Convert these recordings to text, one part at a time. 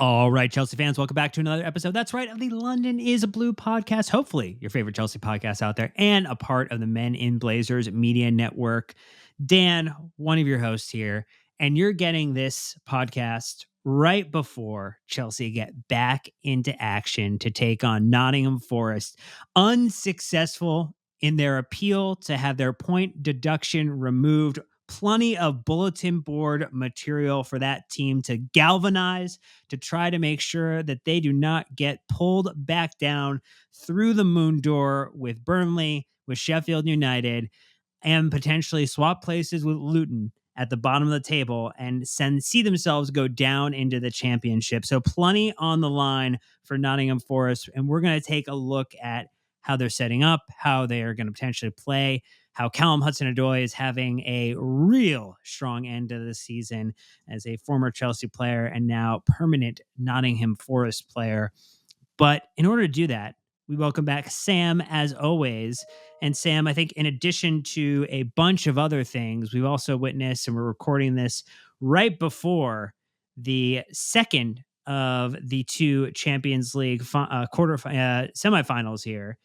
All right, Chelsea fans, welcome back to another episode. That's right, of the London is Blue podcast. Hopefully, your favorite Chelsea podcast out there and a part of the Men in Blazers Media Network. Dan, one of your hosts here, and you're getting this podcast right before Chelsea get back into action to take on Nottingham Forest. Unsuccessful in their appeal to have their point deduction removed. Plenty of bulletin board material for that team to galvanize, to try to make sure that they do not get pulled back down through the moon door with Burnley, with Sheffield United, and potentially swap places with Luton at the bottom of the table and see themselves go down into the championship. So plenty on the line for Nottingham Forest. And we're going to take a look at how they're setting up, how they are going to potentially play, how Callum Hudson-Odoi is having a real strong end to the season as a former Chelsea player and now permanent Nottingham Forest player. But in order to do that, we welcome back Sam as always. And Sam, I think in addition to a bunch of other things, we've also witnessed, and we're recording this right before the second of the two Champions League semifinals here,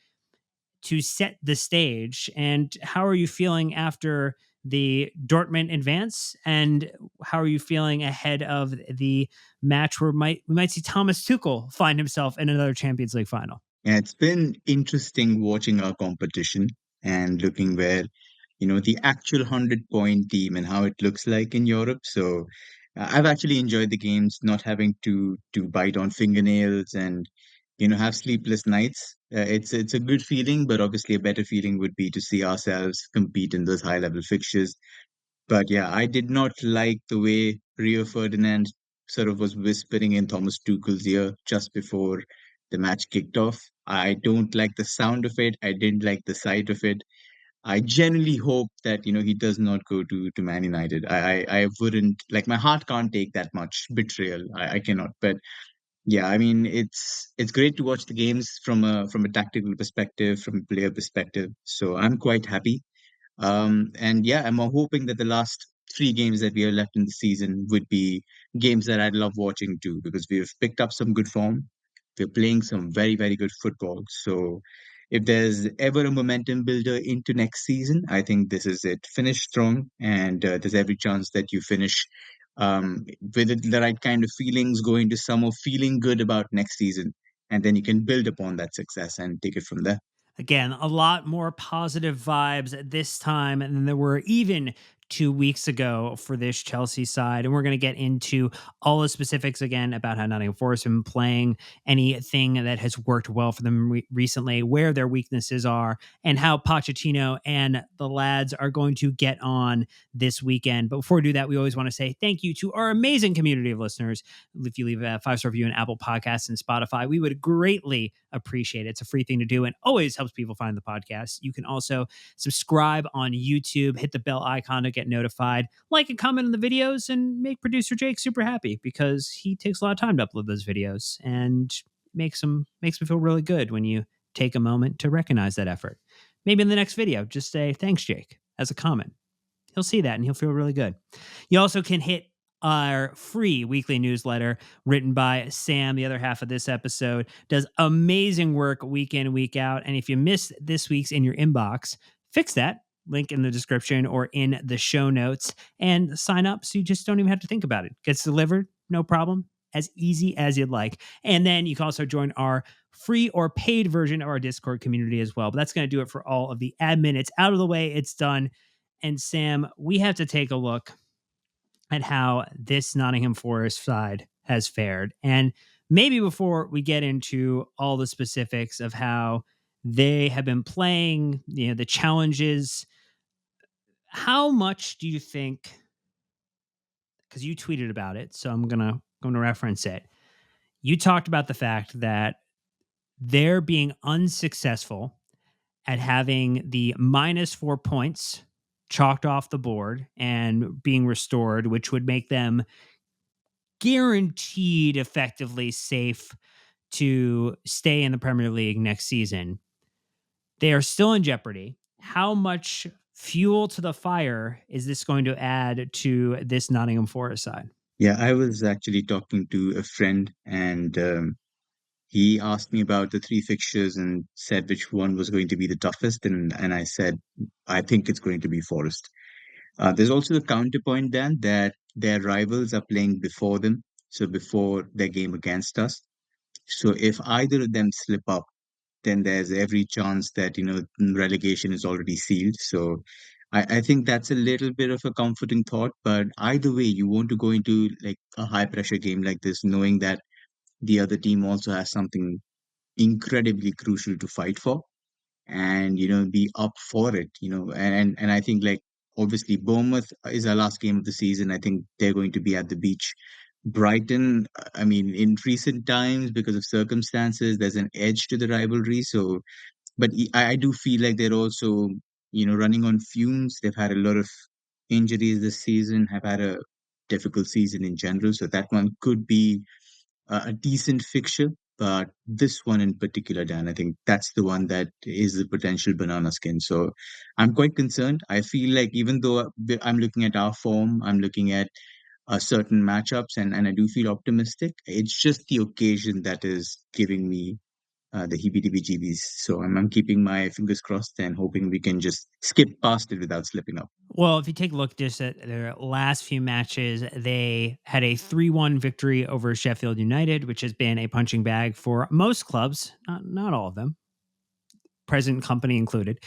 to set the stage. And how are you feeling after the Dortmund advance? And how are you feeling ahead of the match where we might see Thomas Tuchel find himself in another Champions League final? Yeah, it's been interesting watching our competition and looking where, the actual 100-point team and how it looks like in Europe. So I've actually enjoyed the games, not having to bite on fingernails and, have sleepless nights. It's a good feeling, but obviously a better feeling would be to see ourselves compete in those high-level fixtures. But yeah, I did not like the way Rio Ferdinand sort of was whispering in Thomas Tuchel's ear just before the match kicked off. I don't like the sound of it. I didn't like the sight of it. I genuinely hope that he does not go to Man United. I wouldn't like, my heart can't take that much betrayal. I cannot. But yeah, I mean it's great to watch the games from a tactical perspective, from a player perspective. So I'm quite happy. And yeah, I'm hoping that the last three games that we have left in the season would be games that I'd love watching too, because we've picked up some good form. We're playing some very, very good football. So if there's ever a momentum builder into next season, I think this is it. Finish strong, and there's every chance that you finish with the right kind of feelings, going to summer feeling good about next season. And then you can build upon that success and take it from there. Again, a lot more positive vibes at this time than there were even 2 weeks ago for this Chelsea side. And we're going to get into all the specifics again about how Nottingham Forest have been playing, anything that has worked well for them recently, where their weaknesses are, and how Pochettino and the lads are going to get on this weekend. But before we do that, we always want to say thank you to our amazing community of listeners. If you leave a 5-star review on Apple Podcasts and Spotify, we would greatly appreciate it. It's a free thing to do and always helps people find the podcast. You can also subscribe on YouTube, hit the bell icon to get notified, like and comment on the videos, and make producer Jake super happy because he takes a lot of time to upload those videos and makes me feel really good when you take a moment to recognize that effort. Maybe in the next video, just say thanks, Jake, as a comment. He'll see that and he'll feel really good. You also can hit our free weekly newsletter written by Sam. The other half of this episode does amazing work week in, week out. And if you missed this week's in your inbox, fix that. Link in the description or in the show notes, and sign up so you just don't even have to think about it. Gets delivered, no problem, as easy as you'd like. And then you can also join our free or paid version of our Discord community as well. But that's going to do it for all of the admin. It's out of the way. It's done. And Sam, we have to take a look at how this Nottingham Forest side has fared. And maybe before we get into all the specifics of how they have been playing, the challenges, how much do you think, because you tweeted about it, so I'm going to reference it. You talked about the fact that they're being unsuccessful at having the -4 points chalked off the board and being restored, which would make them guaranteed effectively safe to stay in the Premier League next season. They are still in jeopardy. How much fuel to the fire is this going to add to this Nottingham Forest side? Yeah, I was actually talking to a friend, and he asked me about the three fixtures and said which one was going to be the toughest, and I said I think it's going to be Forest. There's also the counterpoint, Dan, that their rivals are playing before them, so before their game against us. So if either of them slip up, then there's every chance that relegation is already sealed. So I think that's a little bit of a comforting thought. But either way, you want to go into like a high pressure game like this, knowing that the other team also has something incredibly crucial to fight for, and be up for it. And I think, like, obviously Bournemouth is our last game of the season. I think they're going to be at the beach. Brighton, I mean, in recent times, because of circumstances, there's an edge to the rivalry. So but I do feel like they're also, running on fumes. They've had a lot of injuries this season, have had a difficult season in general. So that one could be a decent fixture. But this one in particular, Dan, I think that's the one that is the potential banana skin. So I'm quite concerned. I feel like even though I'm looking at our form, I'm looking at certain matchups, and I do feel optimistic. It's just the occasion that is giving me the heebie-jeebies. So I'm keeping my fingers crossed and hoping we can just skip past it without slipping up. Well, if you take a look just at their last few matches, they had a 3-1 victory over Sheffield United, which has been a punching bag for most clubs, not all of them, present company included.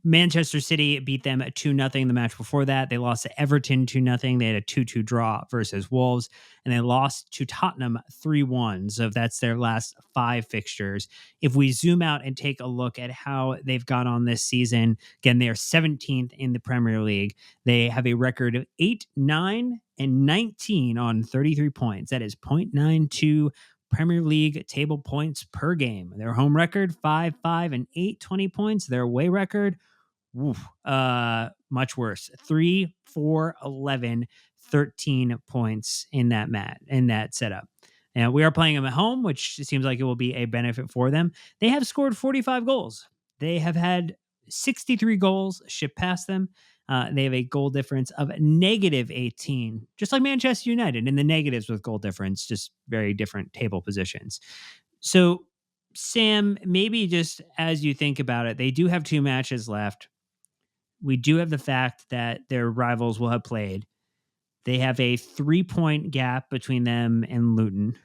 Manchester City beat them 2-0 the match before that. They lost to Everton 2-0. They had a 2-2 draw versus Wolves, and they lost to Tottenham 3-1. So that's their last five fixtures. If we zoom out and take a look at how they've gone on this season, again, they are 17th in the Premier League. They have a record of 8, 9, and 19 on 33 points. That is 0.92 Premier League table points per game. Their home record 5, 5, and 8, 20 points. Their away record, woof, much worse. 3, 4, 11, 13 points in that setup. And we are playing them at home, which seems like it will be a benefit for them. They have scored 45 goals. They have had 63 goals shipped past them. They have a goal difference of negative 18, just like Manchester United in the negatives with goal difference, just very different table positions. So, Sam, maybe just as you think about it, they do have two matches left. We do have the fact that their rivals will have played. They have a 3 point gap between them and Luton.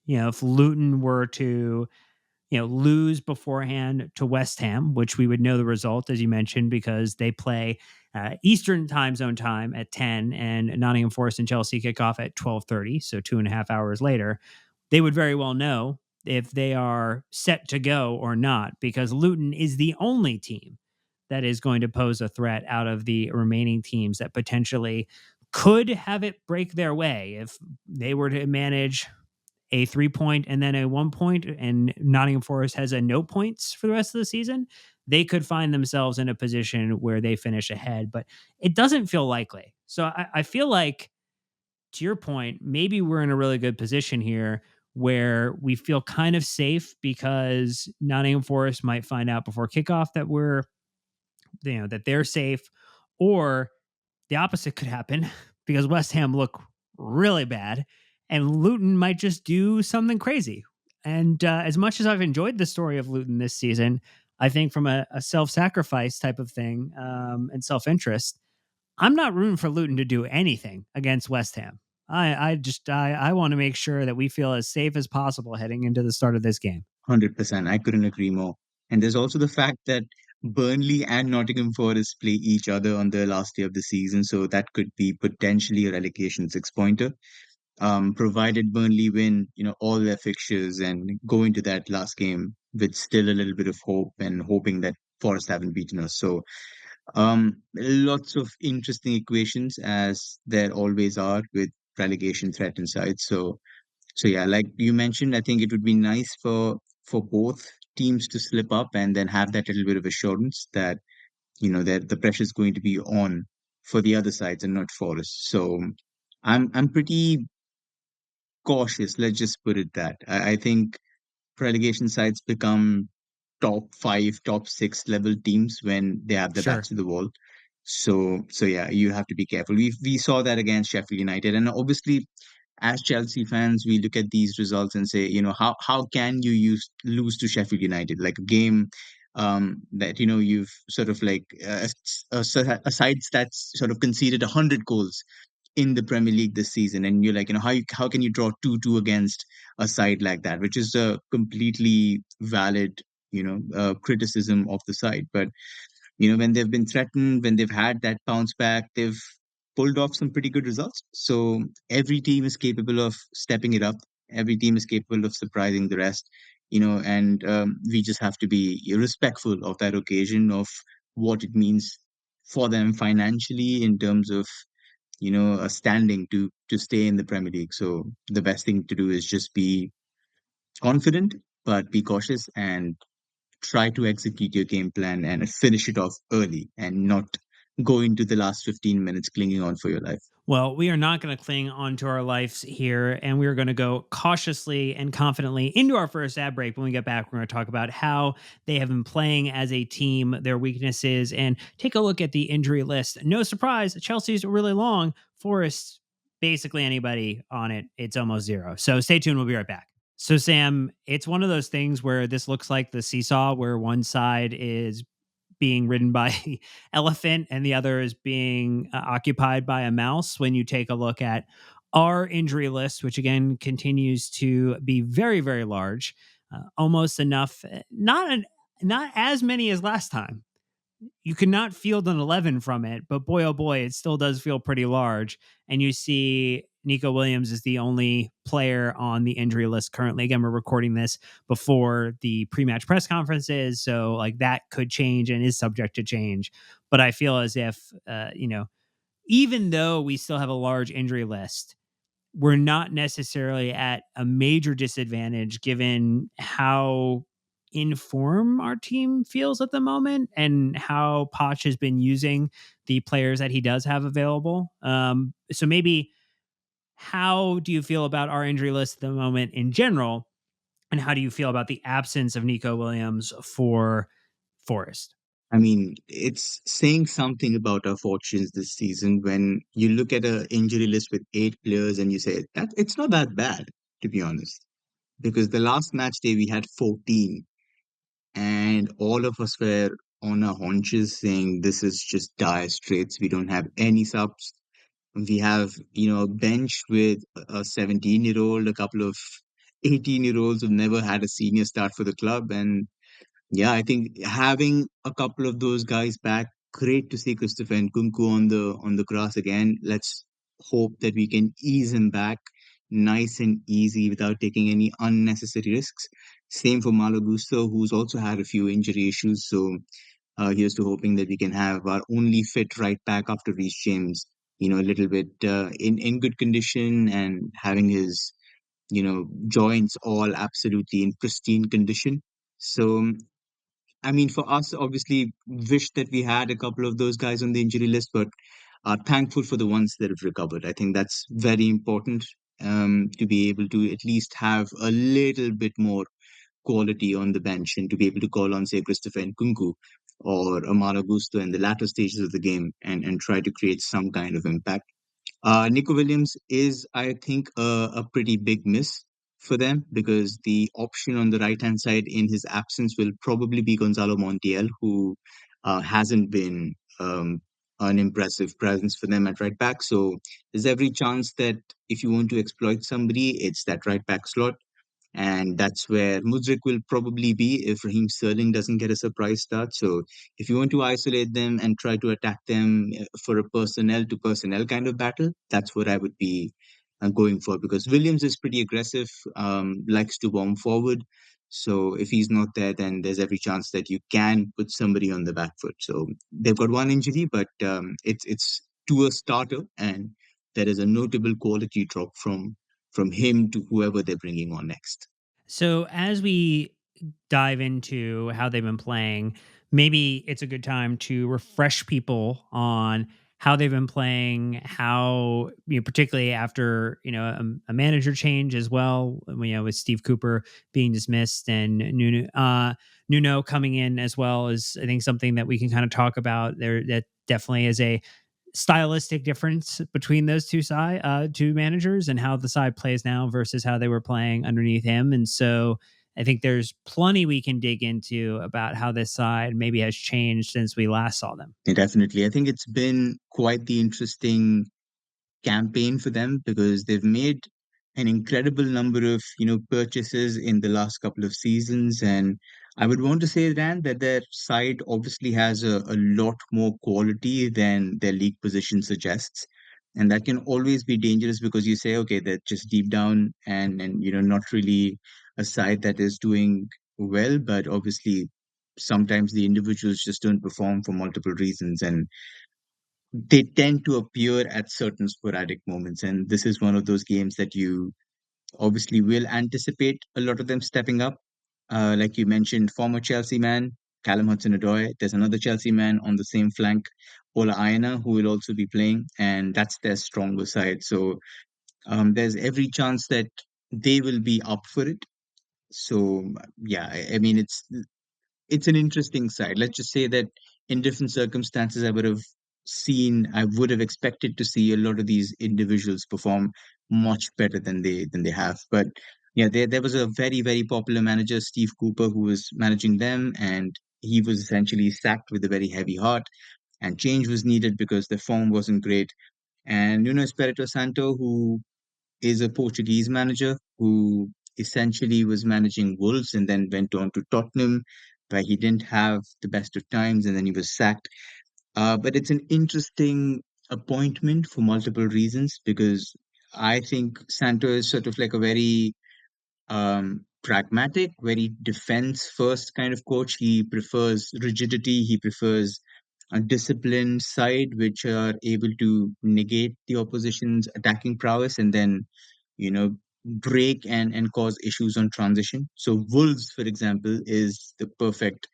If Luton were to lose beforehand to West Ham, which we would know the result, as you mentioned, because they play Eastern time zone time at 10, and Nottingham Forest and Chelsea kick off at 12:30, so 2.5 hours later. They would very well know if they are set to go or not, because Luton is the only team that is going to pose a threat out of the remaining teams that potentially could have it break their way if they were to manage a 3 point and then a 1 point, and Nottingham Forest has a no points for the rest of the season. They could find themselves in a position where they finish ahead, but it doesn't feel likely. So I feel like, to your point, maybe we're in a really good position here where we feel kind of safe because Nottingham Forest might find out before kickoff that that they're safe, or the opposite could happen because West Ham look really bad and Luton might just do something crazy. And as much as I've enjoyed the story of Luton this season, I think from a self sacrifice type of thing, and self interest, I'm not rooting for Luton to do anything against West Ham. I want to make sure that we feel as safe as possible heading into the start of this game. 100%. I couldn't agree more. And there's also the fact that Burnley and Nottingham Forest play each other on the last day of the season. So that could be potentially a relegation six-pointer. Provided Burnley win, all their fixtures and go into that last game with still a little bit of hope and hoping that Forest haven't beaten us. So lots of interesting equations, as there always are with relegation threat inside. So yeah, like you mentioned, I think it would be nice for both teams to slip up and then have that little bit of assurance that that the pressure is going to be on for the other sides and not for us. So I'm pretty cautious. Let's just put it that. I think relegation sides become top five, top six level teams when they have their backs Sure. to the wall. So yeah, you have to be careful. We saw that against Sheffield United, and obviously, as Chelsea fans, we look at these results and say, how can you lose to Sheffield United, like a game that you've sort of like a side that's sort of conceded 100 goals in the Premier League this season, and you're like, how can you draw 2-2 against a side like that, which is a completely valid criticism of the side. But when they've been threatened, when they've had that bounce back, they've pulled off some pretty good results. So every team is capable of stepping it up. Every team is capable of surprising the rest, and we just have to be respectful of that occasion, of what it means for them financially in terms of, a standing to stay in the Premier League. So the best thing to do is just be confident, but be cautious and try to execute your game plan and finish it off early and not go into the last 15 minutes clinging on for your life. Well, we are not going to cling onto our lives here, and we are going to go cautiously and confidently into our first ad break. When we get back, we're going to talk about how they have been playing as a team, their weaknesses, and take a look at the injury list. No surprise, Chelsea's really long. Forest, basically anybody on it, it's almost zero. So stay tuned. We'll be right back. So, Sam, it's one of those things where this looks like the seesaw, where one side is being ridden by elephant and the other is being occupied by a mouse. When you take a look at our injury list, which again continues to be very, very large, almost enough, not as many as last time. You cannot field an 11 from it, but boy, oh boy, it still does feel pretty large. And you see Nico Williams is the only player on the injury list currently. Again, we're recording this before the pre-match press conferences, so like that could change and is subject to change. But I feel as if, even though we still have a large injury list, we're not necessarily at a major disadvantage given how in form our team feels at the moment and how Poch has been using the players that he does have available. So maybe how do you feel about our injury list at the moment in general? And how do you feel about the absence of Nico Williams for Forest? I mean, it's saying something about our fortunes this season when you look at an injury list with 8 players and you say that it's not that bad, to be honest. Because the last match day we had 14, and all of us were on our haunches saying this is just dire straits. We don't have any subs. We have, a bench with a 17-year-old, a couple of 18-year-olds who've never had a senior start for the club. And yeah, I think having a couple of those guys back, great to see Christopher and Kunku on the grass again. Let's hope that we can ease him back nice and easy without taking any unnecessary risks. Same for Malo Gusto, who's also had a few injury issues. So here's to hoping that we can have our only fit right back after Reece James, a little bit in good condition and having his, joints all absolutely in pristine condition. So I mean, for us, obviously, wish that we had a couple of those guys on the injury list, but are thankful for the ones that have recovered. I think that's very important, to be able to at least have a little bit more quality on the bench and to be able to call on, say, Christopher Nkunku or Amara Gusto in the latter stages of the game and try to create some kind of impact. Nico Williams is, I think, a pretty big miss for them because the option on the right hand side in his absence will probably be Gonzalo Montiel, who hasn't been an impressive presence for them at right back. So there's every chance that if you want to exploit somebody, it's that right back slot. And that's where Mudrik will probably be if Raheem Sterling doesn't get a surprise start. So if you want to isolate them and try to attack them for a personnel to personnel kind of battle, that's what I would be going for because Williams is pretty aggressive, likes to bomb forward. So if he's not there, then there's every chance that you can put somebody on the back foot. So they've got one injury, but it's to a starter, and there is a notable quality drop from him to whoever they're bringing on next. So as we dive into how they've been playing, maybe it's a good time to refresh people on how they've been playing, how particularly after a manager change as well. With Steve Cooper being dismissed and Nuno coming in as well is I think something that we can kind of talk about there. That definitely is a stylistic difference between those two managers and how the side plays now versus how they were playing underneath him. And so I think there's plenty we can dig into about how this side maybe has changed since we last saw them. Yeah, definitely. I think it's been quite the interesting campaign for them because they've made an incredible number of purchases in the last couple of seasons, and I would want to say, Dan, that their side obviously has a lot more quality than their league position suggests, and that can always be dangerous because you say, okay, they're just deep down and not really a side that is doing well, but obviously sometimes the individuals just don't perform for multiple reasons, and they tend to appear at certain sporadic moments. And this is one of those games that you obviously will anticipate a lot of them stepping up. Like you mentioned, former Chelsea man, Callum Hudson-Odoi. There's another Chelsea man on the same flank, Ola Aina, who will also be playing, and that's their stronger side. So there's every chance that they will be up for it. So yeah, I mean, it's an interesting side. Let's just say that in different circumstances, I would have expected to see a lot of these individuals perform much better than they have. But yeah, there was a very, very popular manager, Steve Cooper, who was managing them, and he was essentially sacked with a very heavy heart. And change was needed because the form wasn't great. And Espirito Santo, who is a Portuguese manager who essentially was managing Wolves and then went on to Tottenham, where he didn't have the best of times and then he was sacked. But it's an interesting appointment for multiple reasons because I think Santo is sort of like a very pragmatic, very defense first kind of coach. He prefers rigidity, he prefers a disciplined side which are able to negate the opposition's attacking prowess and then, you know, break and cause issues on transition. So Wolves, for example, is the perfect,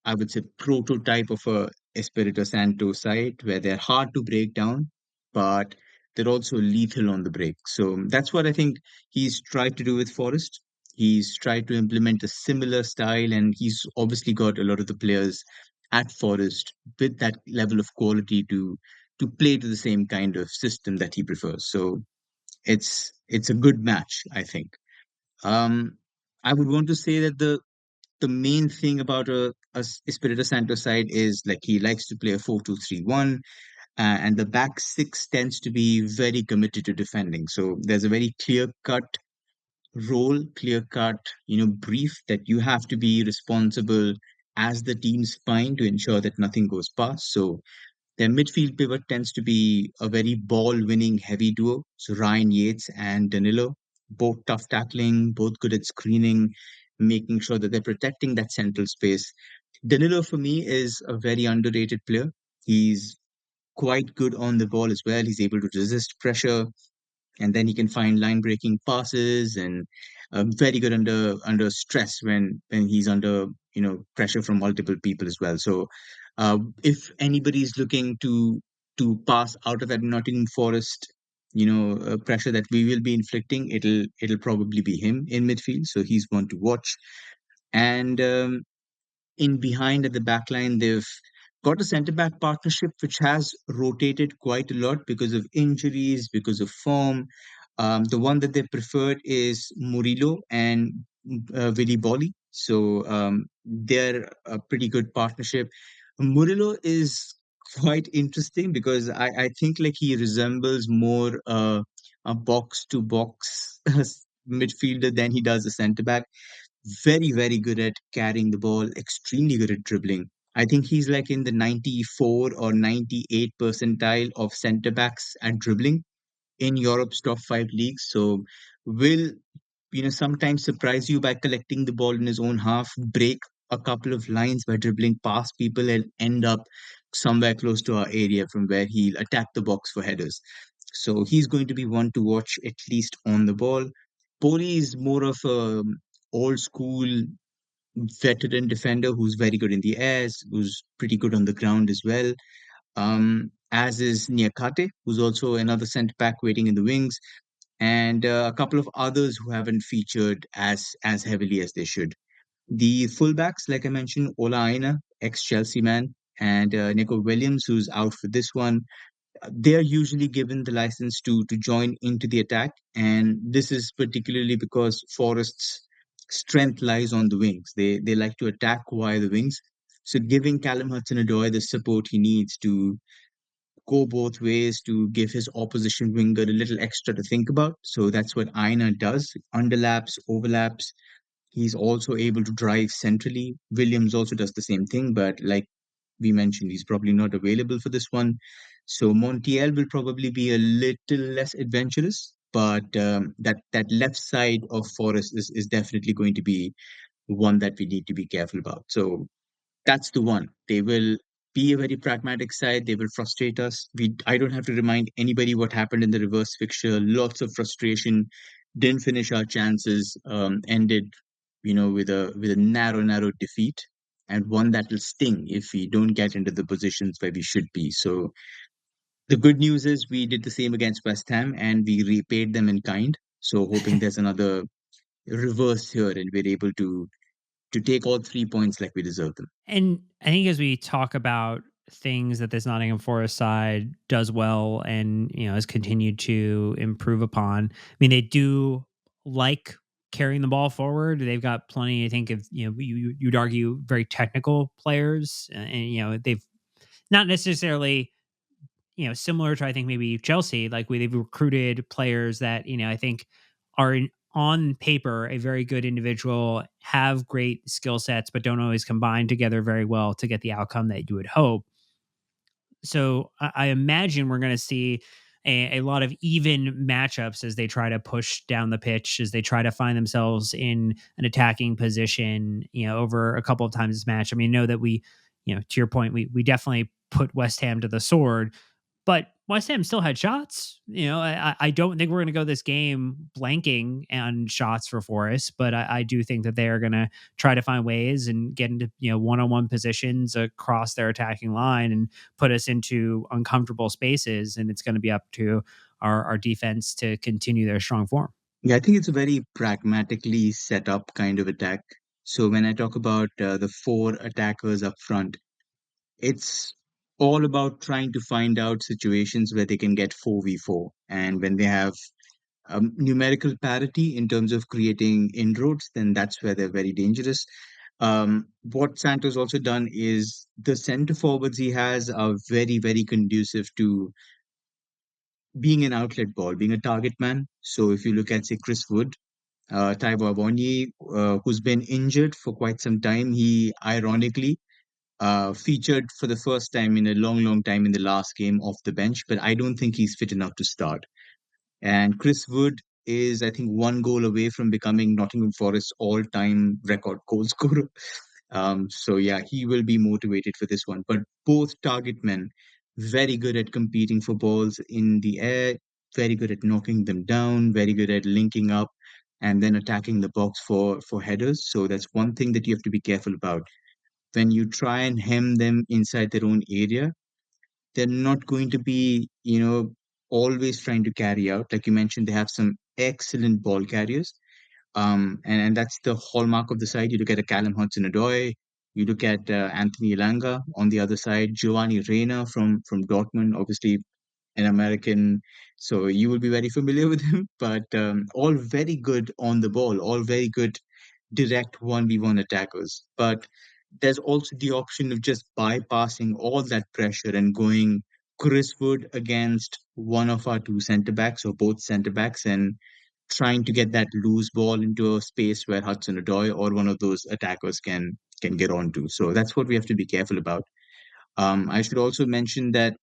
I would say, prototype of a Espirito Santo side where they're hard to break down, but they're also lethal on the break. So that's what I think he's tried to do with Forest. He's tried to implement a similar style, and he's obviously got a lot of the players at Forest with that level of quality to play to the same kind of system that he prefers. So it's a good match, I think. Um, I would want to say that the main thing about a Espirito Santo side is like he likes to play a 4-2-3-1, and the back six tends to be very committed to defending. So there's a very clear cut role, clear cut, brief that you have to be responsible as the team's spine to ensure that nothing goes past. So their midfield pivot tends to be a very ball winning heavy duo. So Ryan Yates and Danilo, both tough tackling, both good at screening, making sure that they're protecting that central space. Danilo, for me, is a very underrated player. He's quite good on the ball as well. He's able to resist pressure, and then he can find line breaking passes and very good under stress when he's under pressure from multiple people as well. So if anybody is looking to pass out of that Nottingham Forest pressure that we will be inflicting, it'll probably be him in midfield, so he's one to watch. And in behind at the back line, they've got a centre back partnership which has rotated quite a lot because of injuries, because of form. The one that they preferred is Murillo and Vili Bolly. So they're a pretty good partnership. Murillo is quite interesting because I think like he resembles more a box to box midfielder than he does a centre back. Very, very good at carrying the ball, extremely good at dribbling. I think he's like in the 94 or 98 percentile of centre backs at dribbling in Europe's top five leagues. So will sometimes surprise you by collecting the ball in his own half, break a couple of lines by dribbling past people and end up somewhere close to our area from where he'll attack the box for headers. So he's going to be one to watch at least on the ball. Poli is more of a old school veteran defender who's very good in the airs, who's pretty good on the ground as well. As is Niakate, who's also another centre back waiting in the wings, and a couple of others who haven't featured as heavily as they should. The fullbacks, like I mentioned, Ola Aina, ex Chelsea man, and Nico Williams, who's out for this one. They are usually given the license to join into the attack, and this is particularly because Forest's strength lies on the wings. They like to attack via the wings, so giving Callum Hudson-Odoi the support he needs to go both ways to give his opposition winger a little extra to think about. So that's what Aina does: underlaps, overlaps. He's also able to drive centrally. Williams also does the same thing, but like we mentioned, he's probably not available for this one. So Montiel will probably be a little less adventurous, but that left side of Forest is definitely going to be one that we need to be careful about. So that's the one. They will be a very pragmatic side. They will frustrate us. I don't have to remind anybody what happened in the reverse fixture. Lots of frustration. Didn't finish our chances. Ended, with a narrow defeat, and one that will sting if we don't get into the positions where we should be. So the good news is we did the same against West Ham, and we repaid them in kind. So hoping there's another reverse here, and we're able to take all 3 points like we deserve them. And I think as we talk about things that this Nottingham Forest side does well and has continued to improve upon, I mean they do like carrying the ball forward. They've got plenty, I think, of you'd argue very technical players, and they've not necessarily similar to I think maybe Chelsea, like they've recruited players that I think are on paper a very good individual, have great skill sets, but don't always combine together very well to get the outcome that you would hope. So I imagine we're going to see a lot of even matchups as they try to push down the pitch, as they try to find themselves in an attacking position, over a couple of times this match. I mean, know that to your point, we definitely put West Ham to the sword, but West Ham still had shots. I don't think we're going to go this game blanking on shots for Forest, but I do think that they are going to try to find ways and get into one-on-one positions across their attacking line and put us into uncomfortable spaces. And it's going to be up to our defense to continue their strong form. Yeah, I think it's a very pragmatically set up kind of attack. So when I talk about the four attackers up front, it's all about trying to find out situations where they can get 4v4. And when they have numerical parity in terms of creating inroads, then that's where they're very dangerous. What Santos also done is the center forwards he has are very, very conducive to being an outlet ball, being a target man. So if you look at, say, Chris Wood, Taiwo Awoniyi, who's been injured for quite some time, he ironically featured for the first time in a long, long time in the last game off the bench, but I don't think he's fit enough to start. And Chris Wood is, I think, one goal away from becoming Nottingham Forest's all-time record goal scorer. So yeah, he will be motivated for this one. But both target men, very good at competing for balls in the air, very good at knocking them down, very good at linking up and then attacking the box for headers. So that's one thing that you have to be careful about. When you try and hem them inside their own area, they're not going to be, always trying to carry out. Like you mentioned, they have some excellent ball carriers. And that's the hallmark of the side. You look at a Callum Hudson-Odoi, you look at Anthony Elanga on the other side, Giovanni Reina from Dortmund, obviously an American, so you will be very familiar with him. But all very good on the ball, all very good direct 1v1 attackers. But there's also the option of just bypassing all that pressure and going Chris Wood against one of our two centre backs or both centre backs and trying to get that loose ball into a space where Hudson-Odoi or one of those attackers can get onto. So that's what we have to be careful about. I should also mention that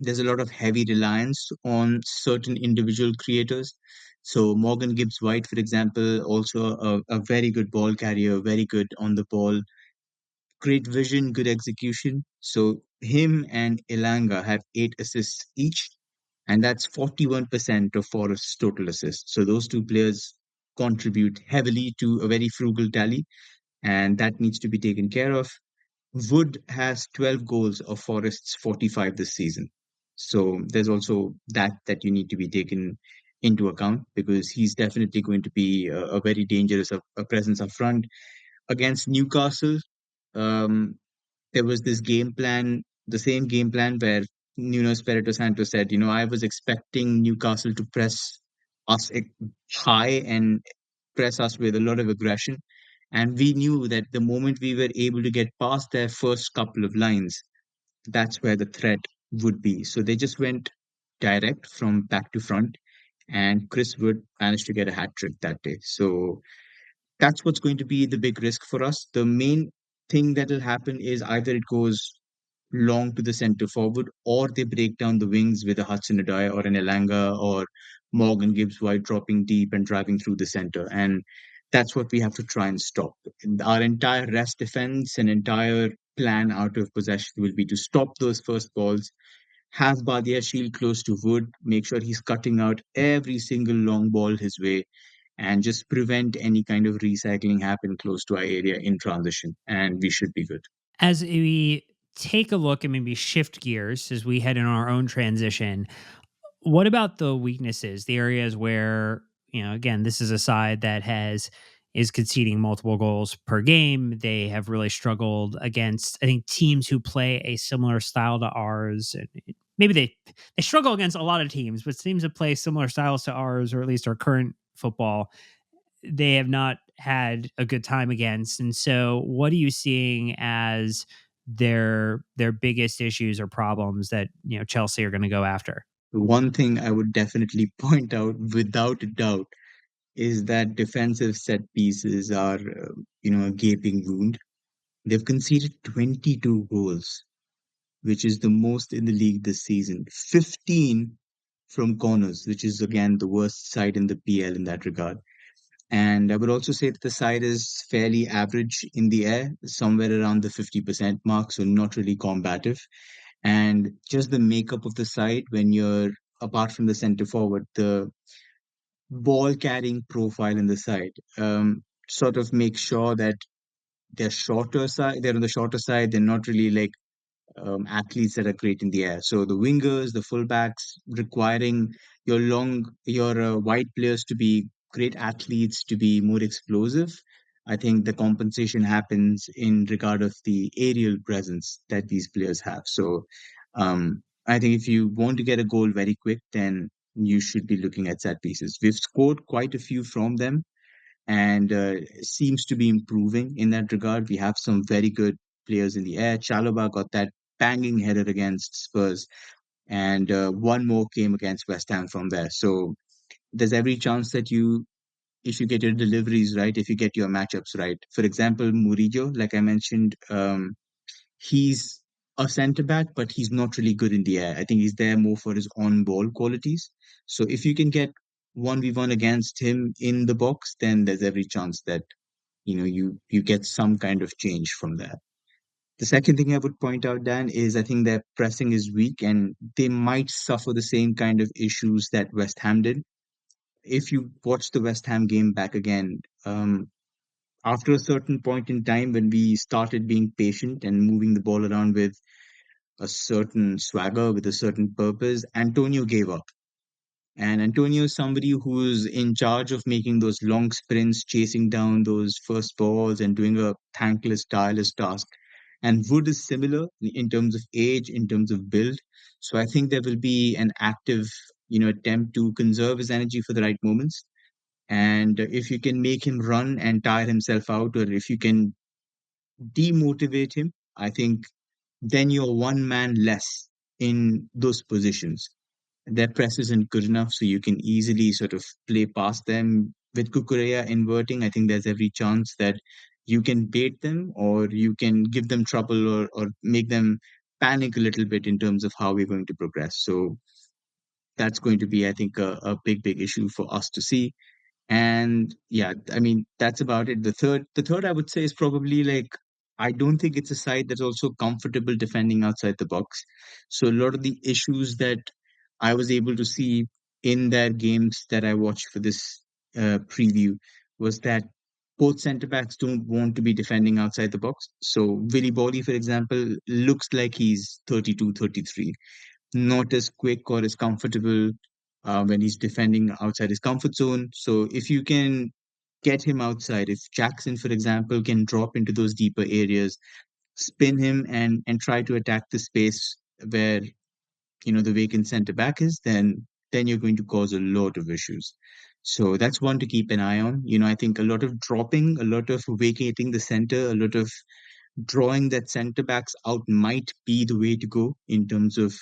there's a lot of heavy reliance on certain individual creators. So Morgan Gibbs White, for example, also a very good ball carrier, very good on the ball, great vision, good execution. So him and Elanga have 8 assists each, and that's 41% of Forest's total assists. So those two players contribute heavily to a very frugal tally, and that needs to be taken care of. Wood has 12 goals of Forest's 45 this season. So there's also that you need to be taken into account because he's definitely going to be a very dangerous a presence up front against Newcastle. Um, there was this game plan, the same game plan where Nuno Espirito Santo said, I was expecting Newcastle to press us high and press us with a lot of aggression. And we knew that the moment we were able to get past their first couple of lines, that's where the threat would be. So they just went direct from back to front, and Chris Wood managed to get a hat trick that day. So that's what's going to be the big risk for us. The main thing that will happen is either it goes long to the centre forward, or they break down the wings with a Hudson Odoi or an Elanga or Morgan Gibbs White dropping deep and driving through the centre. And that's what we have to try and stop. Our entire rest defence and entire plan out of possession will be to stop those first balls, have Badia shield close to Wood, make sure he's cutting out every single long ball his way, and just prevent any kind of recycling happen close to our area in transition. And we should be good. As we take a look and maybe shift gears as we head in our own transition, what about the weaknesses, the areas where, again, this is a side that is conceding multiple goals per game. They have really struggled against, I think, teams who play a similar style to ours. And maybe they struggle against a lot of teams, but teams that play similar styles to ours, or at least our current football, they have not had a good time against. And so, what are you seeing as their biggest issues or problems that Chelsea are going to go after? One thing I would definitely point out without a doubt is that defensive set pieces are, a gaping wound. They've conceded 22 goals, which is the most in the league this season. 15 from corners, which is again the worst side in the PL in that regard. And I would also say that the side is fairly average in the air, somewhere around the 50% mark, so not really combative. And just the makeup of the side, when you're apart from the center forward, the ball carrying profile in the side sort of makes sure that they're on the shorter side, they're not really like athletes that are great in the air. So the wingers, the fullbacks, requiring your wide players to be great athletes, to be more explosive. I think the compensation happens in regard of the aerial presence that these players have. So I think if you want to get a goal very quick, then you should be looking at set pieces. We've scored quite a few from them, and seems to be improving in that regard. We have some very good players in the air. Chalobah got that banging header against Spurs, and one more came against West Ham from there. So there's every chance that if you get your deliveries right, if you get your matchups right. For example, Murillo, like I mentioned, he's a centre back, but he's not really good in the air. I think he's there more for his on ball qualities. So if you can get 1v1 against him in the box, then there's every chance that you get some kind of change from that. The second thing I would point out, Dan, is I think their pressing is weak, and they might suffer the same kind of issues that West Ham did. If you watch the West Ham game back again, after a certain point in time when we started being patient and moving the ball around with a certain swagger, with a certain purpose, Antonio gave up. And Antonio is somebody who's in charge of making those long sprints, chasing down those first balls and doing a thankless, tireless task. And Wood is similar in terms of age, in terms of build. So I think there will be an active, attempt to conserve his energy for the right moments. And if you can make him run and tire himself out, or if you can demotivate him, I think then you're one man less in those positions. Their press isn't good enough, so you can easily sort of play past them. With Kukureya inverting, I think there's every chance that you can bait them, or you can give them trouble, or make them panic a little bit in terms of how we're going to progress. So that's going to be, I think, a big, big issue for us to see. And yeah, I mean, that's about it. The third I would say is probably like, I don't think it's a side that's also comfortable defending outside the box. So a lot of the issues that I was able to see in their games that I watched for this preview was that both centre backs don't want to be defending outside the box. So Willy Bolly, for example, looks like he's 32, 33, not as quick or as comfortable when he's defending outside his comfort zone. So if you can get him outside, if Jackson, for example, can drop into those deeper areas, spin him and try to attack the space where the vacant center back is, then you're going to cause a lot of issues. So that's one to keep an eye on. I think a lot of dropping, a lot of vacating the center, a lot of drawing that center backs out might be the way to go in terms of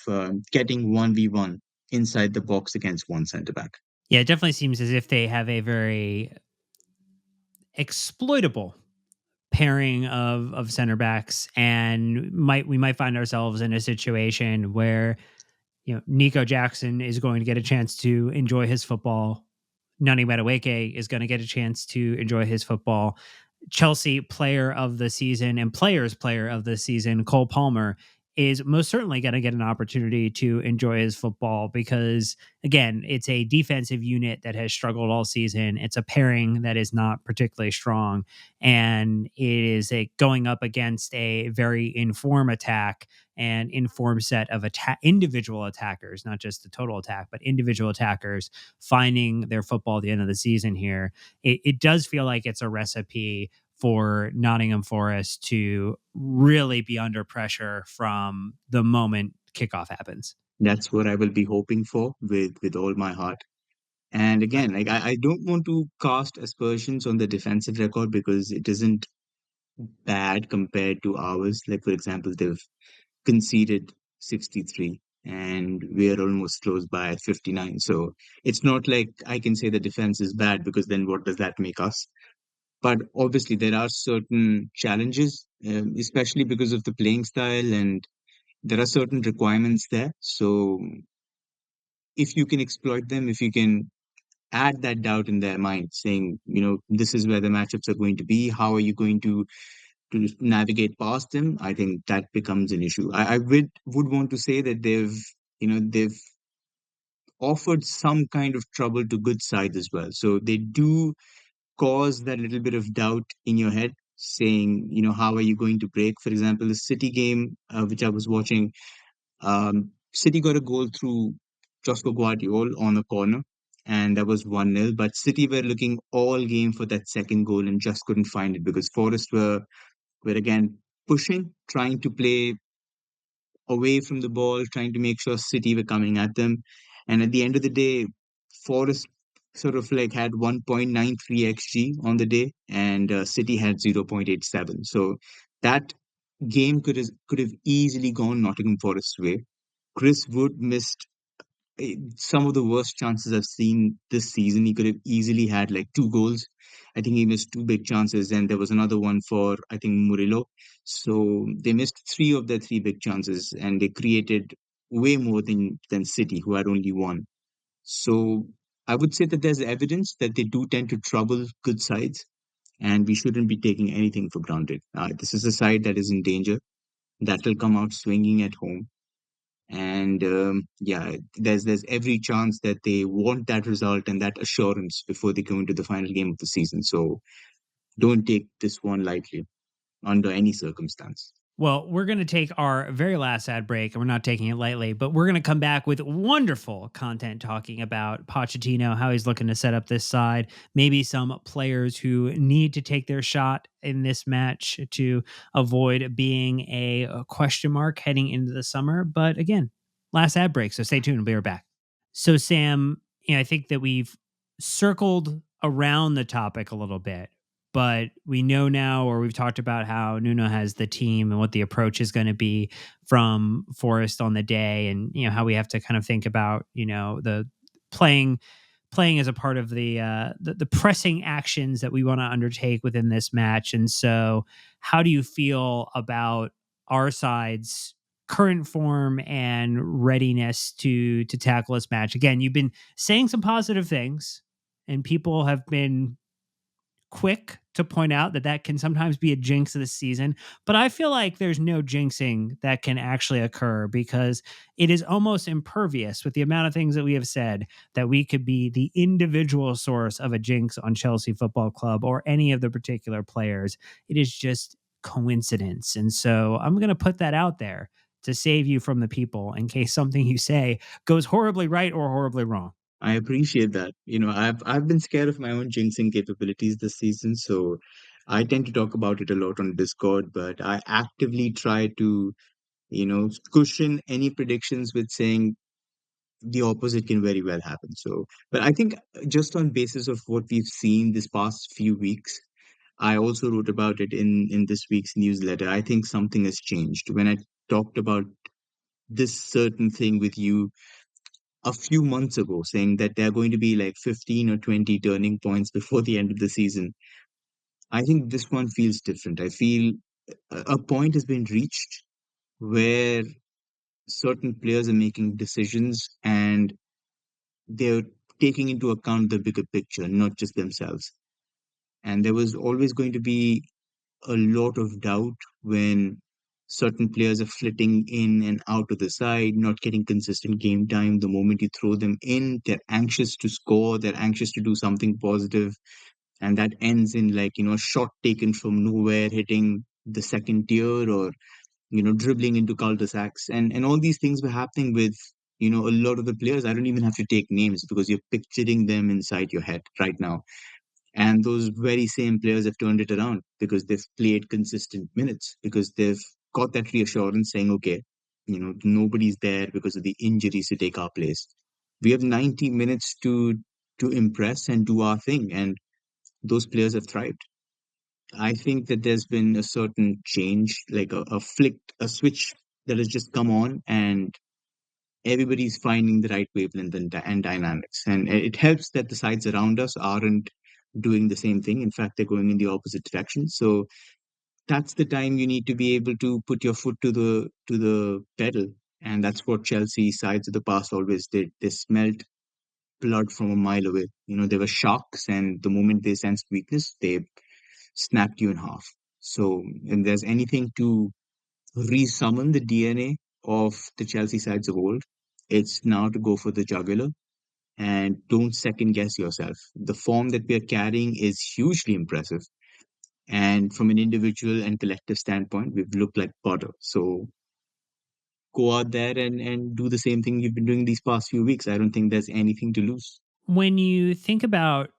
getting 1v1 inside the box against one center back. Yeah, it definitely seems as if they have a very exploitable pairing of center backs, and might we might find ourselves in a situation where Nico Jackson is going to get a chance to enjoy his football. Nani Madueke is going to get a chance to enjoy his football. Chelsea player of the season and players player of the season, Cole Palmer, is most certainly going to get an opportunity to enjoy his football because, again, it's a defensive unit that has struggled all season. It's a pairing that is not particularly strong, and it is going up against a very informed attack and informed set of individual attackers, not just the total attack, but individual attackers finding their football at the end of the season here. It does feel like it's a recipe for Nottingham Forest to really be under pressure from the moment kickoff happens. That's what I will be hoping for with all my heart. And again, like I don't want to cast aspersions on the defensive record because it isn't bad compared to ours. Like, for example, they've conceded 63 and we're almost close by 59. So it's not like I can say the defense is bad because then what does that make us? But obviously, there are certain challenges, especially because of the playing style, and there are certain requirements there. So if you can exploit them, if you can add that doubt in their mind, saying, this is where the matchups are going to be, how are you going to navigate past them? I think that becomes an issue. I would want to say that they've offered some kind of trouble to good sides as well. So they do cause that little bit of doubt in your head, saying, how are you going to break? For example, the City game, which I was watching, City got a goal through Josko Guardiol on a corner, and that was 1-0. But City were looking all game for that second goal and just couldn't find it because Forest were again pushing, trying to play away from the ball, trying to make sure City were coming at them. And at the end of the day, Forest sort of like had 1.93 xg on the day, and City had 0.87. So that game could have easily gone Nottingham Forest's way. Chris Wood missed some of the worst chances I've seen this season. He could have easily had like two goals. I think he missed two big chances, and there was another one for I think Murillo. So they missed three of their three big chances, and they created way more than City, who had only one. So I would say that there's evidence that they do tend to trouble good sides, and we shouldn't be taking anything for granted. This is a side that is in danger, that will come out swinging at home, and yeah, there's every chance that they want that result and that assurance before they go into the final game of the season. So don't take this one lightly under any circumstance. Well, we're going to take our very last ad break, and we're not taking it lightly, but we're going to come back with wonderful content talking about Pochettino, how he's looking to set up this side, maybe some players who need to take their shot in this match to avoid being a question mark heading into the summer. But again, last ad break, so stay tuned. We'll be right back. So, Sam, I think that we've circled around the topic a little bit, but we know now, or we've talked about how Nuno has the team and what the approach is going to be from Forest on the day, and how we have to kind of think about the playing as a part of the pressing actions that we want to undertake within this match. And so, how do you feel about our side's current form and readiness to tackle this match? Again, you've been saying some positive things, and people have been quick to point out that that can sometimes be a jinx of the season, but I feel like there's no jinxing that can actually occur because it is almost impervious with the amount of things that we have said that we could be the individual source of a jinx on Chelsea Football Club or any of the particular players. It is just coincidence. And so I'm going to put that out there to save you from the people in case something you say goes horribly right or horribly wrong. I appreciate that. I've been scared of my own jinxing capabilities this season, so I tend to talk about it a lot on Discord, but I actively try to, cushion any predictions with saying the opposite can very well happen. So, but I think just on basis of what we've seen this past few weeks, I also wrote about it in this week's newsletter. I think something has changed. When I talked about this certain thing with you a few months ago, saying that there are going to be like 15 or 20 turning points before the end of the season, I think this one feels different. I feel a point has been reached where certain players are making decisions and they're taking into account the bigger picture, not just themselves. And there was always going to be a lot of doubt when certain players are flitting in and out of the side, not getting consistent game time. The moment you throw them in, they're anxious to score, they're anxious to do something positive, and that ends in like, a shot taken from nowhere hitting the second tier or, dribbling into cul-de-sacs. And all these things were happening with, a lot of the players. I don't even have to take names because you're picturing them inside your head right now. And those very same players have turned it around because they've played consistent minutes, because they've got that reassurance saying, okay, nobody's there because of the injuries to take our place. We have 90 minutes to impress and do our thing, and those players have thrived. I think that there's been a certain change, like a flick, a switch that has just come on, and everybody's finding the right wavelength and dynamics. And it helps that the sides around us aren't doing the same thing. In fact, they're going in the opposite direction. So that's the time you need to be able to put your foot to the pedal. And that's what Chelsea sides of the past always did. They smelt blood from a mile away. They were sharks, and the moment they sensed weakness, they snapped you in half. So, if there's anything to resummon the DNA of the Chelsea sides of old, it's now to go for the jugular and don't second guess yourself. The form that we are carrying is hugely impressive. And from an individual and collective standpoint, we've looked like Potter. So go out there and do the same thing you've been doing these past few weeks. I don't think there's anything to lose. When you think about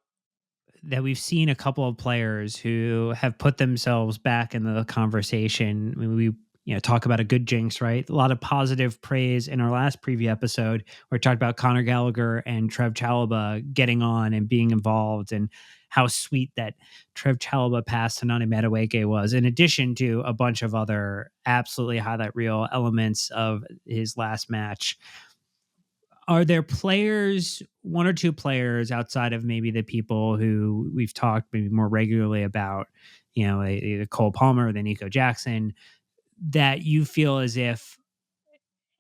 that, we've seen a couple of players who have put themselves back in the conversation. I mean, we talk about a good jinx, right? A lot of positive praise in our last preview episode where we talked about Conor Gallagher and Trev Chalobah getting on and being involved, and how sweet that Trev Chalobah pass to Nani Madueke was, in addition to a bunch of other absolutely highlight reel elements of his last match. Are there players, one or two players outside of maybe the people who we've talked maybe more regularly about, the Cole Palmer, the Nico Jackson, that you feel as if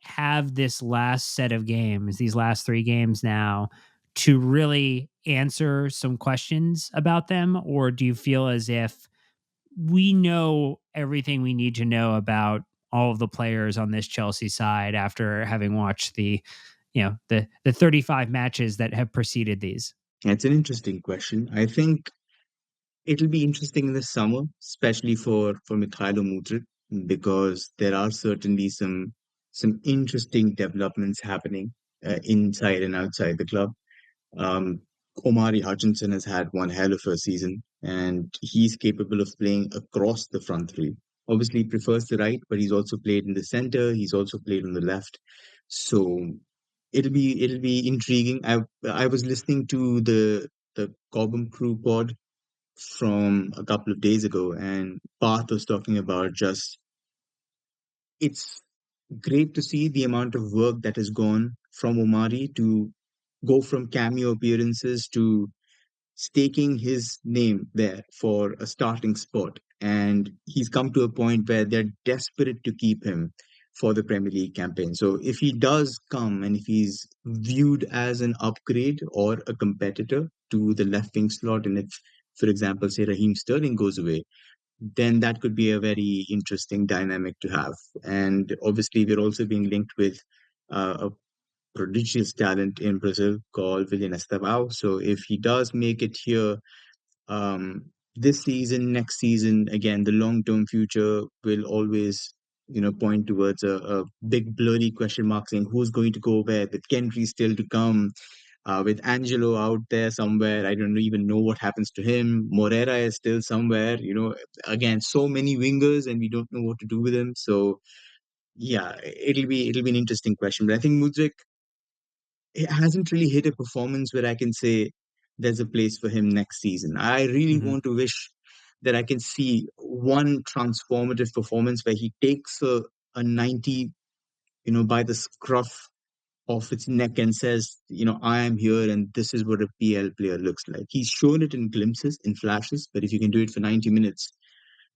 have this last set of games, these last three games now, to really answer some questions about them? Or do you feel as if we know everything we need to know about all of the players on this Chelsea side after having watched the 35 matches that have preceded these? It's an interesting question. I think it'll be interesting in the summer, especially for Mikhailo Mudryk, because there are certainly some interesting developments happening inside and outside the club. Um, Omari Hutchinson has had one hell of a season, and he's capable of playing across the front three. Obviously, he prefers the right, but he's also played in the center. He's also played on the left. So it'll be intriguing. I was listening to the Cobham Crew pod from a couple of days ago, and Path was talking about just it's great to see the amount of work that has gone from Omari to go from cameo appearances to staking his name there for a starting spot. And he's come to a point where they're desperate to keep him for the Premier League campaign. So if he does come and if he's viewed as an upgrade or a competitor to the left wing slot, and if, for example, say Raheem Sterling goes away, then that could be a very interesting dynamic to have. And obviously, we're also being linked with a prodigious talent in Brazil called Willian Estevao. So if he does make it here this season, next season, again, the long-term future will always, point towards a big blurry question mark saying who's going to go where, with Kendry still to come. with Angelo out there somewhere. I don't even know what happens to him. Morera is still somewhere. Again, so many wingers, and we don't know what to do with him. So yeah, it'll be an interesting question. But I think Mudrik it hasn't really hit a performance where I can say there's a place for him next season. I really Mhm. want to wish that I can see one transformative performance where he takes a 90, by the scruff of its neck and says, I am here and this is what a PL player looks like. He's shown it in glimpses, in flashes, but if you can do it for 90 minutes,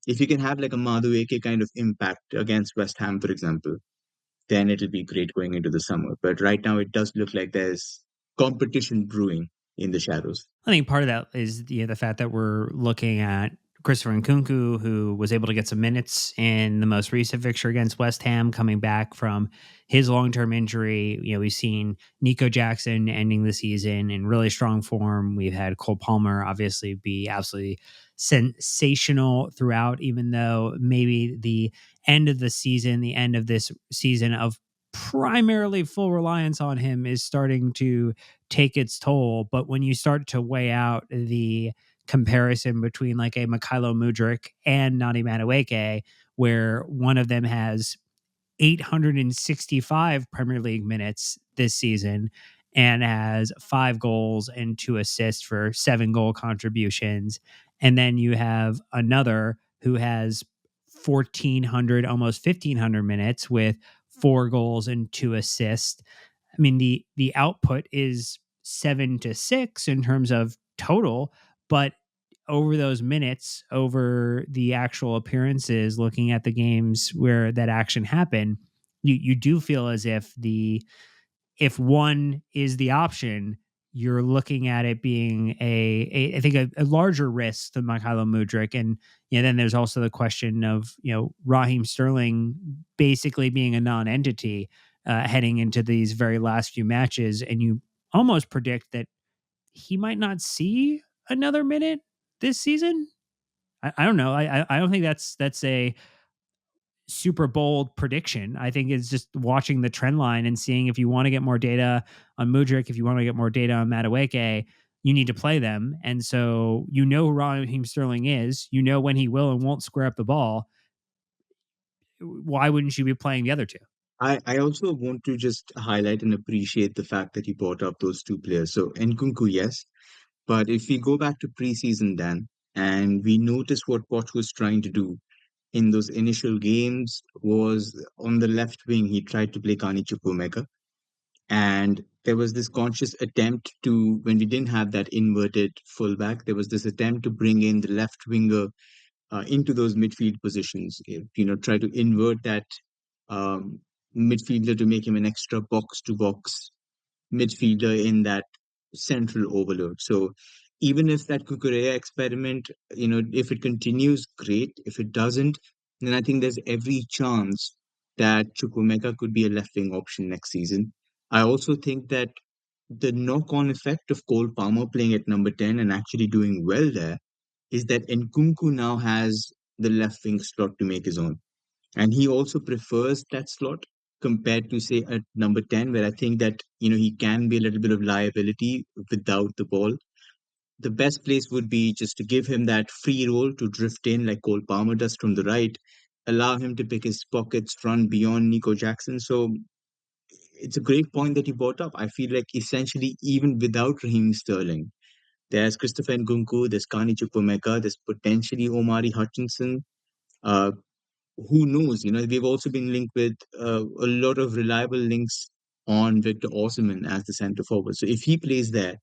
if you can have like a Madueke kind of impact against West Ham, for example, then it'll be great going into the summer. But right now, it does look like there's competition brewing in the shadows. I think part of that is the fact that we're looking at Christopher Nkunku, who was able to get some minutes in the most recent fixture against West Ham, coming back from his long-term injury. We've seen Nico Jackson ending the season in really strong form. We've had Cole Palmer obviously be absolutely sensational throughout, even though maybe the end of the season, the end of this season of primarily full reliance on him is starting to take its toll. But when you start to weigh out the comparison between like a Mikhailo Mudryk and Nani Madueke, where one of them has 865 Premier League minutes this season and has 5 goals and 2 assists for 7 goal contributions. And then you have another who has 1,400, almost 1,500 minutes with 4 goals and 2 assists. I mean, the output is 7 to 6 in terms of total, but over those minutes, over the actual appearances, looking at the games where that action happened, you do feel as if the if one is the option, you're looking at it being I think a larger risk than Mikhailo Mudryk. And then there's also the question of Raheem Sterling basically being a non-entity heading into these very last few matches, and you almost predict that he might not see another minute this season. I don't know. I don't think that's a super bold prediction. I think it's just watching the trend line and seeing if you want to get more data on Mudryk, if you want to get more data on Madueke, you need to play them. And so who Raheem Sterling is, when he will and won't square up the ball. Why wouldn't you be playing the other two? I also want to just highlight and appreciate the fact that you brought up those two players. So Nkunku, yes, but if we go back to preseason then, and we notice what Poch was trying to do in those initial games was on the left wing, he tried to play Kani Chukwuemeka. And there was this conscious attempt to, when we didn't have that inverted fullback, there was this attempt to bring in the left winger into those midfield positions. Try to invert that um, midfielder to make him an extra box to box midfielder in that central overload. So even if that Kukurea experiment, if it continues, great. If it doesn't, then I think there's every chance that Chukwuemeka could be a left wing option next season. I also think that the knock-on effect of Cole Palmer playing at number 10 and actually doing well there is that Nkunku now has the left wing slot to make his own. And he also prefers that slot compared to, say, at number 10, where I think that, he can be a little bit of liability without the ball. The best place would be just to give him that free role to drift in like Cole Palmer does from the right, allow him to pick his pockets, run beyond Nico Jackson. So it's a great point that you brought up. I feel like essentially, even without Raheem Sterling, there's Christopher Nkunku, there's Kani Chukwuemeka, there's potentially Omari Hutchinson. Uh, who knows? We've also been linked with a lot of reliable links on Victor Osimhen as the center forward. So if he plays there,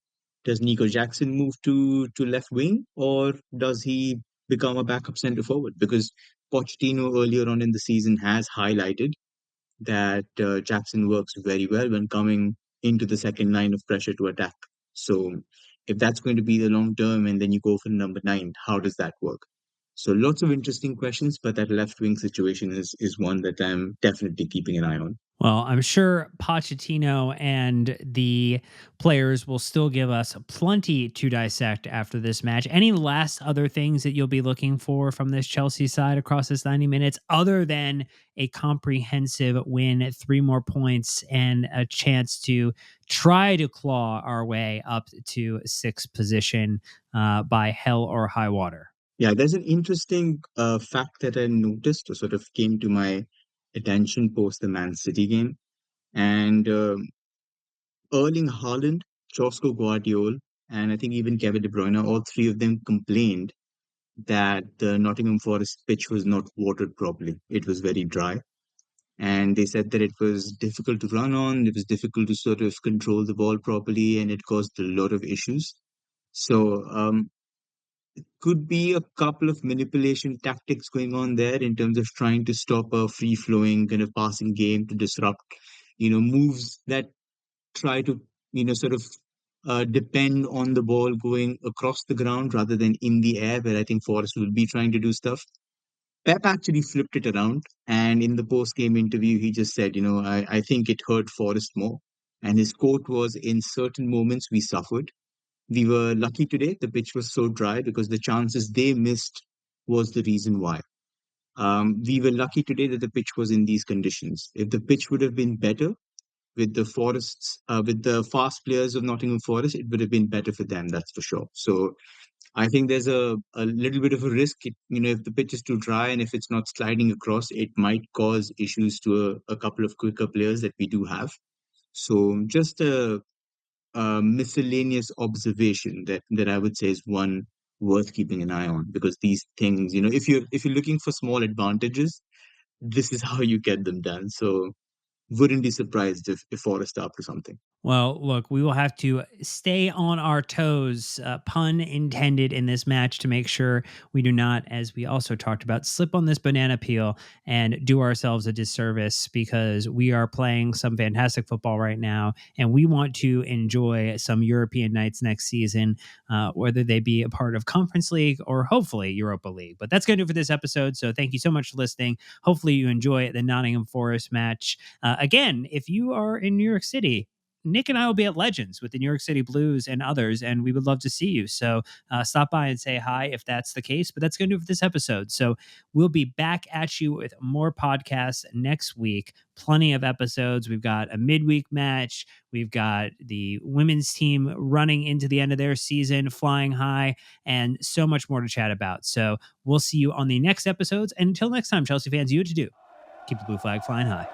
does Nico Jackson move to left wing, or does he become a backup center forward? Because Pochettino earlier on in the season has highlighted that Jackson works very well when coming into the second line of pressure to attack. So if that's going to be the long term, and then you go for number 9, how does that work? So lots of interesting questions, but that left wing situation is one that I'm definitely keeping an eye on. Well, I'm sure Pochettino and the players will still give us plenty to dissect after this match. Any last other things that you'll be looking for from this Chelsea side across this 90 minutes, other than a comprehensive win, 3 more points, and a chance to try to claw our way up to sixth position by hell or high water? Yeah, there's an interesting fact that I noticed or sort of came to my attention post the Man City game. And Erling Haaland, Josko Guardiola, and I think even Kevin De Bruyne, all three of them complained that the Nottingham Forest pitch was not watered properly. It was very dry. And they said that it was difficult to run on, it was difficult to sort of control the ball properly, and it caused a lot of issues. So, could be a couple of manipulation tactics going on there in terms of trying to stop a free flowing kind of passing game to disrupt, moves that try to, sort of depend on the ball going across the ground rather than in the air, where I think Forest will be trying to do stuff. Pep actually flipped it around, and in the post game interview, he just said, I think it hurt Forest more. And his quote was, in certain moments, we suffered. We were lucky today, the pitch was so dry because the chances they missed was the reason why. We were lucky today that the pitch was in these conditions. If the pitch would have been better, with the fast players of Nottingham Forest, it would have been better for them, that's for sure. So I think there's a little bit of a risk. If the pitch is too dry and if it's not sliding across, it might cause issues to a couple of quicker players that we do have. So just a miscellaneous observation that I would say is one worth keeping an eye on, because these things, if you're looking for small advantages, this is how you get them done. So wouldn't be surprised if Forest are up to something. Well, look, we will have to stay on our toes, pun intended, in this match to make sure we do not, as we also talked about, slip on this banana peel and do ourselves a disservice, because we are playing some fantastic football right now and we want to enjoy some European nights next season, whether they be a part of Conference League or hopefully Europa League. But that's going to do it for this episode. So thank you so much for listening. Hopefully you enjoy the Nottingham Forest match. Again, if you are in New York City, Nick and I will be at Legends with the New York City Blues and others, and we would love to see you. So stop by and say hi if that's the case. But that's going to do it for this episode. So we'll be back at you with more podcasts next week. Plenty of episodes. We've got a midweek match. We've got the women's team running into the end of their season, flying high, and so much more to chat about. So we'll see you on the next episodes. And until next time, Chelsea fans, you have to do keep the blue flag flying high.